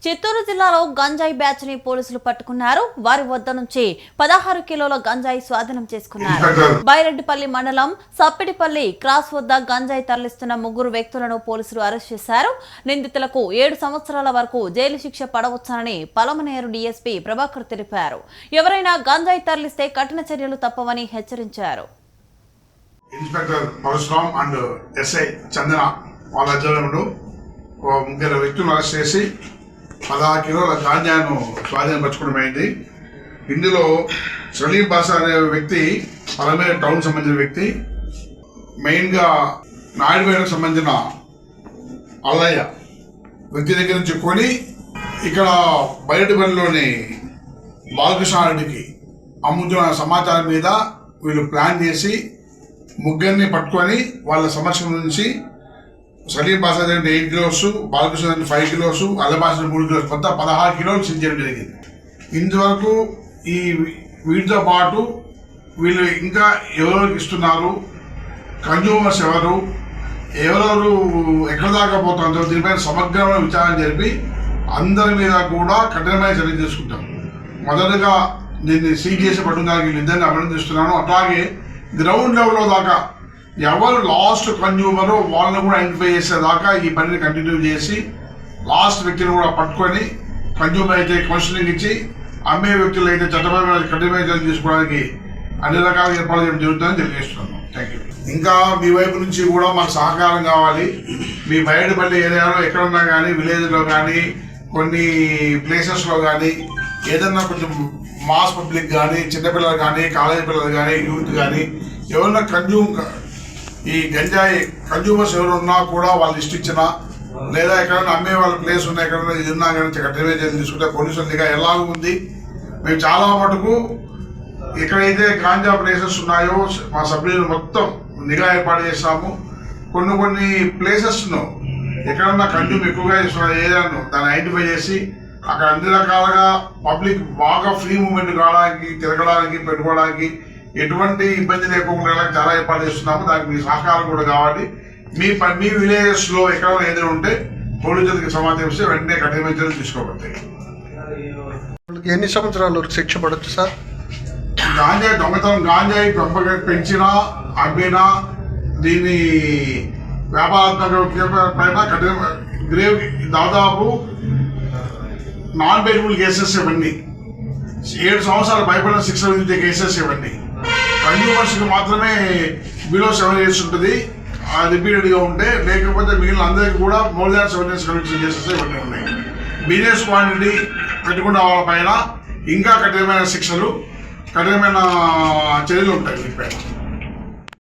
చిత్తూరు జిల్లాలో గంజాయి బ్యాచ్ ని పోలీసులు పట్టుకున్నారు. వారి వద్ద నుంచి 16 కిలోల గంజాయి స్వాధీనం చేసుకున్నారు. బైరెడ్డిపల్లి మండలం సప్పిడిపల్లి క్రాస్ వద్ద గంజాయి తరలిస్తున్న 3 వ్యక్తులను పోలీసులు అరెస్ట్ చేశారు. నిందితులకు 7 సంవత్సరాల వరకు జైలు శిక్ష పడవచ్చునని పలమనేరు డీఎస్పీ ప్రభాకర్ తెలిపారు. ఎవరైనా గంజాయి తరలిస్తే కఠిన చర్యలు తప్పవని హెచ్చరించారు. ఇన్స్పెక్టర్ పరశురామ్ అండ్ ఎస్ఐ చందన వాళ్ళ ఆధ్వర్యంలో 3 వ్యక్తులను అరెస్ట్ చేసి 16 కిలోల గాంజాను స్వాధీనపరచుకోవడం అయింది. ఇందులో సలీం బాసా అనే వ్యక్తి పలమేరు టౌన్ సంబంధించిన వ్యక్తి, మెయిన్గా నాయుడుపేటకు సంబంధించిన అల్లయ్య వ్యక్తి దగ్గర నుంచి కొని ఇక్కడ బయటపల్లిలోని బాలకృష్ణారెడ్డికి అమ్ముతున్న సమాచారం మీద వీళ్ళు ప్లాన్ చేసి 3 పట్టుకొని వాళ్ళ సమక్షం నుంచి సలీం బాసా 8 కిలోస్, బాలకృష్ణ 5 కిలోస్, అల్లబాస 3 కిలోస్, మొత్తం 16 కిలోలు సీజ్ చేయడం జరిగింది. ఇంతవరకు ఈ వీటితో పాటు వీళ్ళు ఇంకా ఎవరెవరికి ఇస్తున్నారు, కన్జ్యూమర్స్ ఎవరెవరు ఎక్కడ దాకా పోతుందో దీనిపైన సమగ్రమైన విచారణ జరిపి అందరి మీద కూడా కఠినమైన చర్య తీసుకుంటాం. మొదటగా దీన్ని సీజ్ చేసి పట్టుకోవడానికి వీళ్ళిద్దరిని అభినందిస్తున్నాను. అట్లాగే గ్రౌండ్ లెవెల్లో దాకా ఎవరు లాస్ట్ కన్జ్యూమరో వాళ్ళని కూడా ఐడెంటిఫై చేసేదాకా ఈ పనిని కంటిన్యూ చేసి లాస్ట్ వ్యక్తిని కూడా పట్టుకొని కన్జ్యూమర్ అయితే కౌన్సిలింగ్ ఇచ్చి అమ్మే వ్యక్తులు అయితే చట్టపరమైన కఠినమైన చర్యలు తీసుకోవడానికి అన్ని రకాల ఏర్పాట్లు జరుగుతుందని తెలియజేస్తున్నాను. Thank you. ఇంకా మీ వైపు నుంచి కూడా మాకు సహకారం కావాలి. మీ బయటపల్లి ఏరియాలో ఎక్కడున్నా కానీ, విలేజ్లో కానీ, కొన్ని ప్లేసెస్లో కానీ ఏదన్నా కొంచెం మాస్ పబ్లిక్ కానీ, చిన్నపిల్లలు కానీ, కాలేజీ పిల్లలు కానీ, యూత్ కానీ ఎవరన్నా ఈ గంజాయి కన్జ్యూమర్స్ ఎవరు ఉన్నా కూడా వాళ్ళు లిస్ట్ ఇచ్చినా లేదా ఎక్కడైనా అమ్మే వాళ్ళ ప్లేస్ ఉన్నా ఎక్కడైనా ఇది ఉన్నా కానీ కఠినమైన చర్యలు తీసుకుంటే పోలీసుల నిఘా ఎలాగూ ఉంది. మేము చాలా మటుకు ఎక్కడైతే గాంజా ప్లేసెస్ ఉన్నాయో మా సభ్యులు మొత్తం నిఘా ఏర్పాటు చేస్తాము. కొన్ని ప్లేసెస్ను ఎక్కడన్నా కన్జ్యూమ్ ఎక్కువగా చేస్తున్న ఏరియాను దాన్ని ఐడెంటిఫై చేసి అక్కడ అన్ని రకాలుగా పబ్లిక్ బాగా ఫ్రీ మూవ్మెంట్ కావడానికి, తిరగడానికి, పెట్టుకోవడానికి ఎటువంటి ఇబ్బంది లేకుండా చాలా ఏర్పాటు చేస్తున్నాము. దానికి మీ సహకారం కూడా కావాలి. మీ విలేజెస్లో ఎక్కడైనా ఏదైనా ఉంటే పోలీసులకి సమాచారం ఇస్తే వెంటనే కఠినమైన చర్యలు తీసుకోబడతాయి. ఎన్ని సంవత్సరాలు శిక్ష పడవచ్చు సార్? గాంజాయి దొంగతనం, గాంజాయి పెంచినా అమ్మినా దీన్ని వ్యాపారాత్మక పైన కఠిన దాదాపు నాన్ బెయిలబుల్ కేసెస్ ఇవన్నీ 7 సంవత్సరాలు భయపడిన శిక్ష విధించే కేసెస్ ఇవన్నీ. కన్జ్యూమర్స్కి మాత్రమే బిలో 7 years ఉంటుంది రిపీటెడ్గా ఉంటే, లేకపోతే మిగిలిన అందరికీ కూడా more than 7 years conviction cases ఇవన్నీ ఉన్నాయి. బిజినెస్ క్వాంటిటీ పెట్టుకున్న వాళ్ళ పైన ఇంకా కఠినమైన శిక్షలు, కఠినమైన చర్యలు ఉంటాయి వీటిపైన.